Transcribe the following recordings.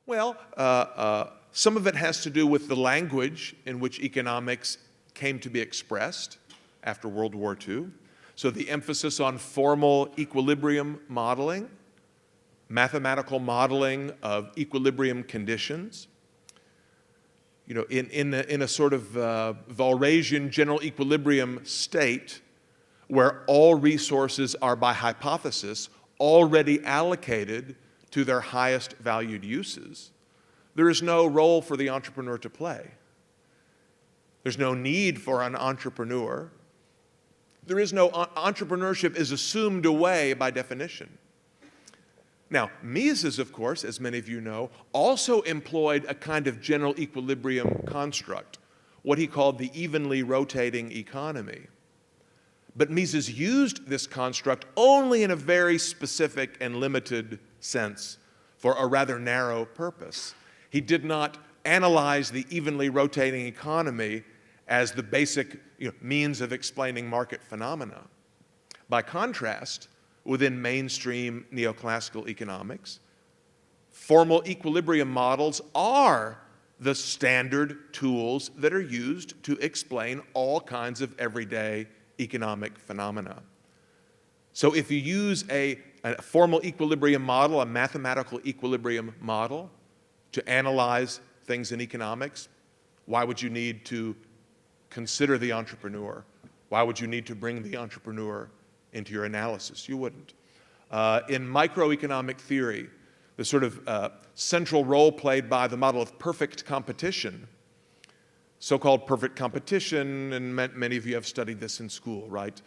Well, some of it has to do with the language in which economics came to be expressed after World War II. So the emphasis on formal equilibrium modeling, mathematical modeling of equilibrium conditions. You know, in a sort of Walrasian general equilibrium state where all resources are by hypothesis already allocated to their highest valued uses, there is no role for the entrepreneur to play. There's no need for an entrepreneur. There is no, entrepreneurship is assumed away by definition. Now, Mises, of course, as many of you know, also employed a kind of general equilibrium construct, what he called the evenly rotating economy. But Mises used this construct only in a very specific and limited sense for a rather narrow purpose. He did not analyze the evenly rotating economy as the basic means of explaining market phenomena. By contrast, within mainstream neoclassical economics, formal equilibrium models are the standard tools that are used to explain all kinds of everyday economic phenomena. So if you use a formal equilibrium model, a mathematical equilibrium model, to analyze things in economics, why would you need to consider the entrepreneur? Why would you need to bring the entrepreneur into your analysis? You wouldn't. In microeconomic theory, the sort of central role played by the model of perfect competition, so-called perfect competition, and many of you have studied this in school, right?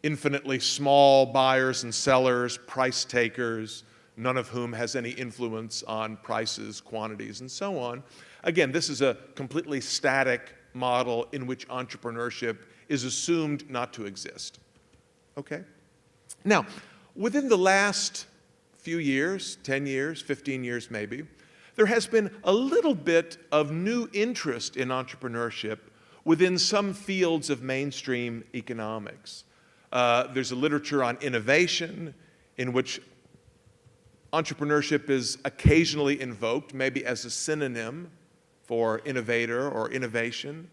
Infinitely small buyers and sellers, price takers, none of whom has any influence on prices, quantities, and so on. Again, this is a completely static model in which entrepreneurship is assumed not to exist. Okay? Now, within the last few years, 10 years, 15 years maybe, there has been a little bit of new interest in entrepreneurship within some fields of mainstream economics. There's a literature on innovation in which entrepreneurship is occasionally invoked, maybe as a synonym for innovator or innovation.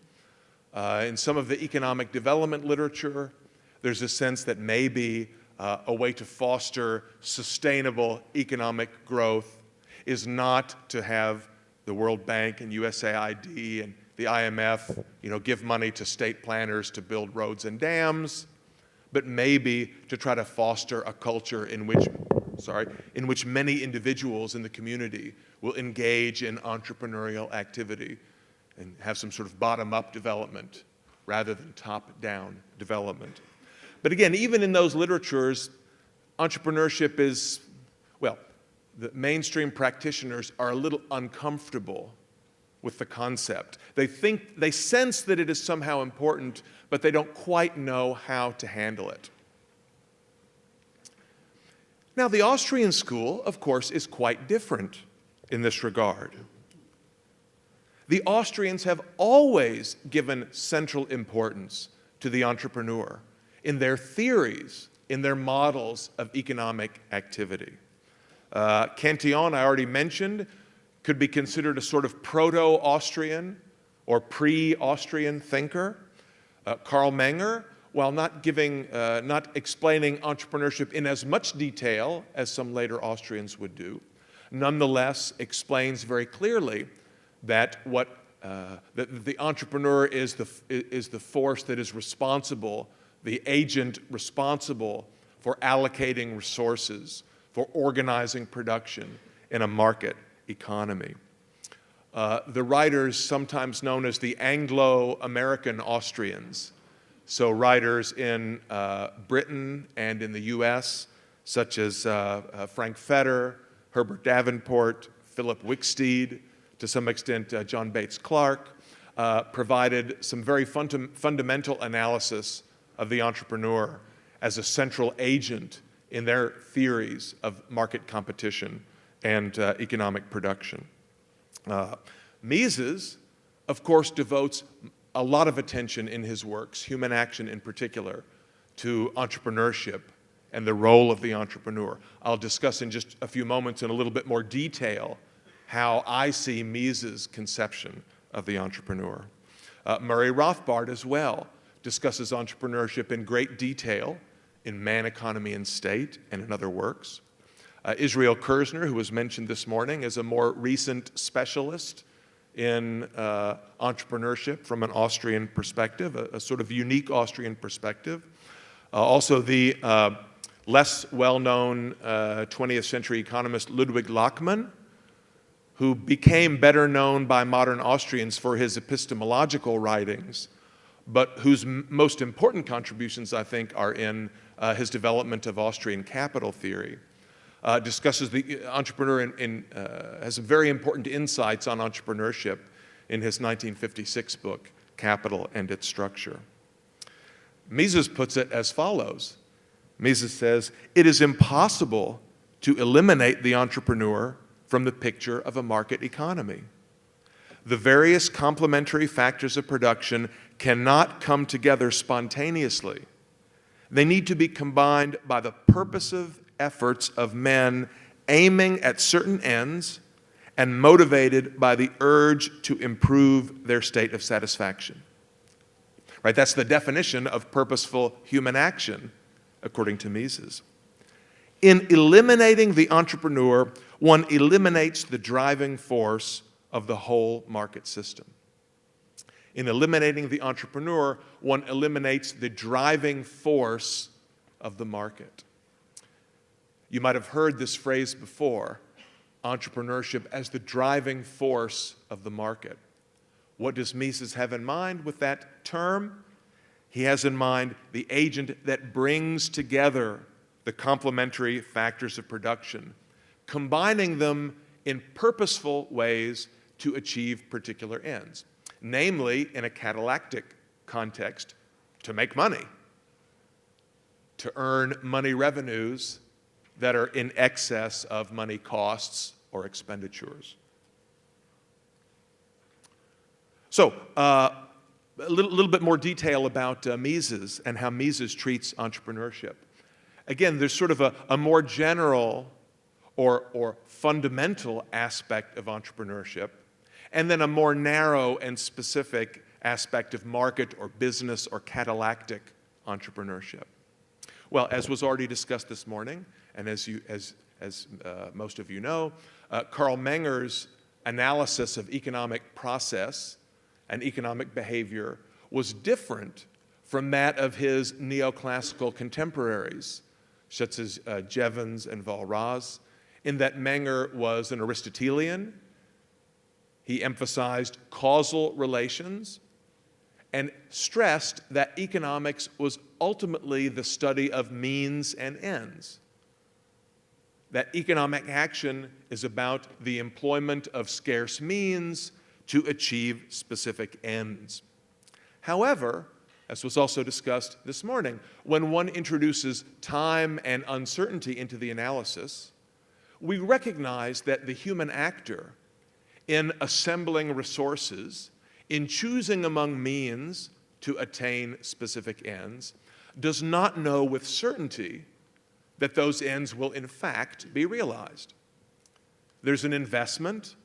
In some of the economic development literature, there's a sense that maybe a way to foster sustainable economic growth is not to have the World Bank and USAID and the IMF, give money to state planners to build roads and dams, but maybe to try to foster a culture in which many individuals in the community will engage in entrepreneurial activity and have some sort of bottom-up development rather than top-down development. But again, even in those literatures, entrepreneurship is, well, the mainstream practitioners are a little uncomfortable with the concept. They sense that it is somehow important, but they don't quite know how to handle it. Now, the Austrian school, of course, is quite different in this regard. The Austrians have always given central importance to the entrepreneur in their theories, in their models of economic activity. Cantillon, I already mentioned, could be considered a sort of proto-Austrian or pre-Austrian thinker. Karl Menger, while not explaining entrepreneurship in as much detail as some later Austrians would do, nonetheless explains very clearly that that the entrepreneur is the force that is responsible, the agent responsible for allocating resources, for organizing production in a market economy. The writers, sometimes known as the Anglo-American Austrians, so writers in Britain and in the US, such as Frank Fetter, Herbert Davenport, Philip Wicksteed, to some extent John Bates Clark, provided some very fundamental analysis of the entrepreneur as a central agent in their theories of market competition and economic production. Mises, of course, devotes a lot of attention in his works, Human Action in particular, to entrepreneurship and the role of the entrepreneur. I'll discuss in just a few moments in a little bit more detail how I see Mises' conception of the entrepreneur. Murray Rothbard as well discusses entrepreneurship in great detail in Man, Economy, and State and in other works. Israel Kirzner, who was mentioned this morning, is a more recent specialist in entrepreneurship from an Austrian perspective, a sort of unique Austrian perspective. Also the less well-known 20th century economist Ludwig Lachmann, who became better known by modern Austrians for his epistemological writings, but whose most important contributions, I think, are in his development of Austrian capital theory. Discusses the entrepreneur has some very important insights on entrepreneurship in his 1956 book, Capital and Its Structure. Mises puts it as follows. Mises says, "It is impossible to eliminate the entrepreneur from the picture of a market economy. The various complementary factors of production cannot come together spontaneously. They need to be combined by the purposive efforts of men aiming at certain ends and motivated by the urge to improve their state of satisfaction." Right? That's the definition of purposeful human action, according to Mises. In eliminating the entrepreneur, one eliminates the driving force of the whole market system. In eliminating the entrepreneur, one eliminates the driving force of the market. You might have heard this phrase before, entrepreneurship as the driving force of the market. What does Mises have in mind with that term? He has in mind the agent that brings together the complementary factors of production, combining them in purposeful ways to achieve particular ends, namely, in a catalactic context, to make money, to earn money revenues that are in excess of money costs or expenditures. So, a little bit more detail about Mises and how Mises treats entrepreneurship. Again, there's sort of a more general or fundamental aspect of entrepreneurship, and then a more narrow and specific aspect of market or business or catalactic entrepreneurship. Well, as was already discussed this morning, and as most of you know, Karl Menger's analysis of economic process and economic behavior was different from that of his neoclassical contemporaries, such as Jevons and Walras, in that Menger was an Aristotelian. He emphasized causal relations and stressed that economics was ultimately the study of means and ends. That economic action is about the employment of scarce means to achieve specific ends. However, as was also discussed this morning, when one introduces time and uncertainty into the analysis, we recognize that the human actor, in assembling resources, in choosing among means to attain specific ends, does not know with certainty that those ends will in fact be realized. There's an investment.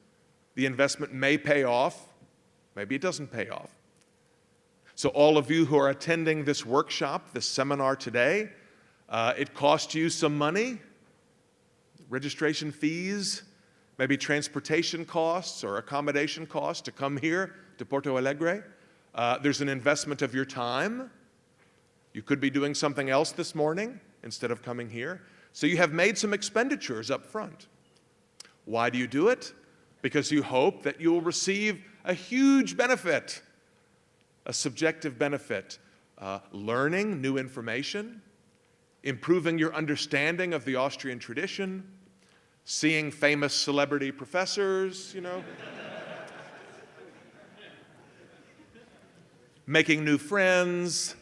The investment may pay off. Maybe it doesn't pay off. So all of you who are attending this workshop, this seminar today, it cost you some money, registration fees, maybe transportation costs or accommodation costs to come here to Porto Alegre. There's an investment of your time. You could be doing something else this morning instead of coming here. So you have made some expenditures up front. Why do you do it? Because you hope that you will receive a huge benefit, a subjective benefit, learning new information, improving your understanding of the Austrian tradition, seeing famous celebrity professors, making new friends,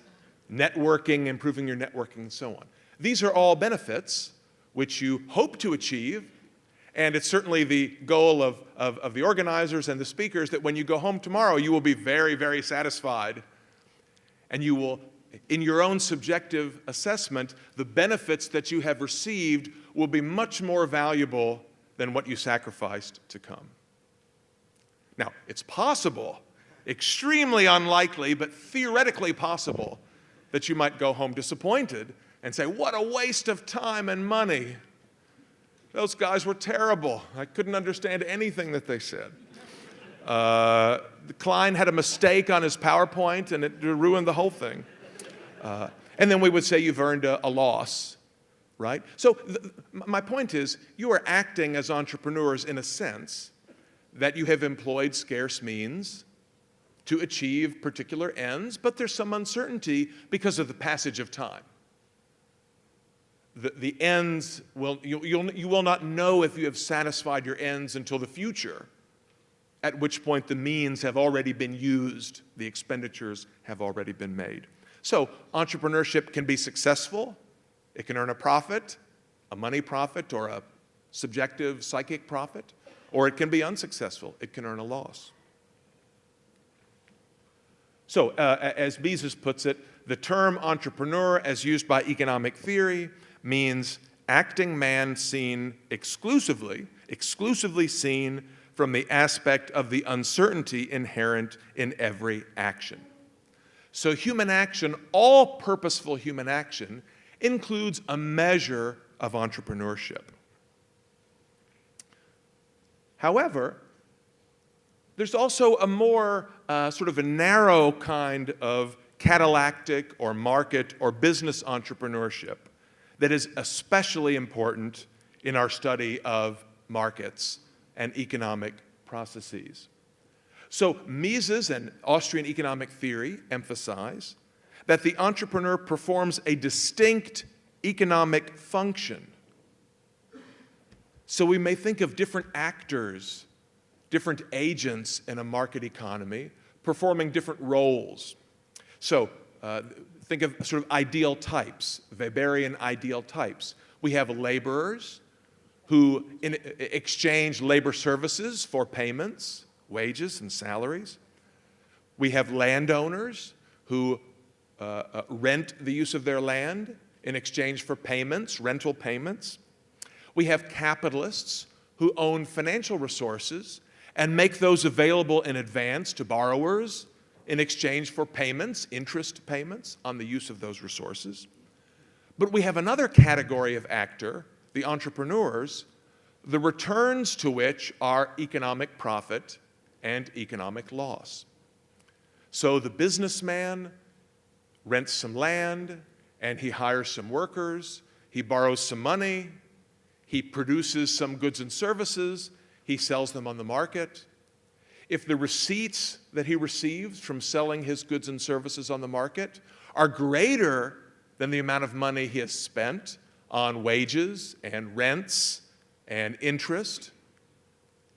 networking, improving your networking, and so on. These are all benefits which you hope to achieve, and it's certainly the goal of the organizers and the speakers that when you go home tomorrow, you will be very, very satisfied, and you will in your own subjective assessment, the benefits that you have received will be much more valuable than what you sacrificed to come. Now, it's possible, extremely unlikely, but theoretically possible, that you might go home disappointed and say, what a waste of time and money. Those guys were terrible. I couldn't understand anything that they said. Klein had a mistake on his PowerPoint, and it ruined the whole thing. And then we would say you've earned a loss, right? So my point is, you are acting as entrepreneurs in a sense that you have employed scarce means to achieve particular ends, but there's some uncertainty because of the passage of time. The ends, you will not know if you have satisfied your ends until the future, at which point the means have already been used, the expenditures have already been made. So entrepreneurship can be successful, it can earn a profit, a money profit or a subjective psychic profit, or it can be unsuccessful, it can earn a loss. So as Mises puts it, the term entrepreneur as used by economic theory means acting man seen exclusively seen from the aspect of the uncertainty inherent in every action. So human action, all purposeful human action, includes a measure of entrepreneurship. However, there's also a more sort of a narrow kind of catalactic or market or business entrepreneurship that is especially important in our study of markets and economic processes. So Mises and Austrian economic theory emphasize that the entrepreneur performs a distinct economic function. So we may think of different actors, different agents in a market economy performing different roles. So think of sort of ideal types, Weberian ideal types. We have laborers who exchange labor services for payments, wages and salaries. We have landowners who rent the use of their land in exchange for payments, rental payments. We have capitalists who own financial resources and make those available in advance to borrowers in exchange for payments, interest payments on the use of those resources. But we have another category of actor, the entrepreneurs, the returns to which are economic profit and economic loss. So the businessman rents some land and he hires some workers, he borrows some money, he produces some goods and services, he sells them on the market. If the receipts that he receives from selling his goods and services on the market are greater than the amount of money he has spent on wages and rents and interest,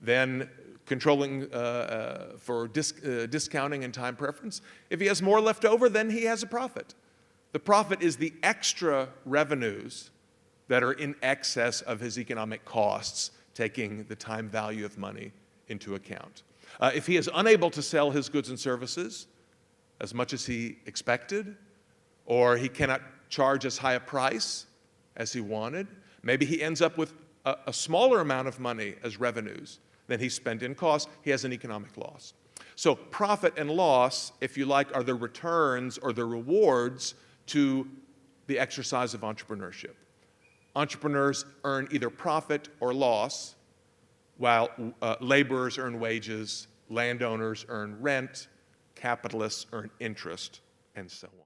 then controlling for discounting and time preference, if he has more left over, then he has a profit. The profit is the extra revenues that are in excess of his economic costs, taking the time value of money into account. If he is unable to sell his goods and services as much as he expected, or he cannot charge as high a price as he wanted, maybe he ends up with a smaller amount of money as revenues than he spent in costs, he has an economic loss. So profit and loss, if you like, are the returns or the rewards to the exercise of entrepreneurship. Entrepreneurs earn either profit or loss, while laborers earn wages, landowners earn rent, capitalists earn interest, and so on.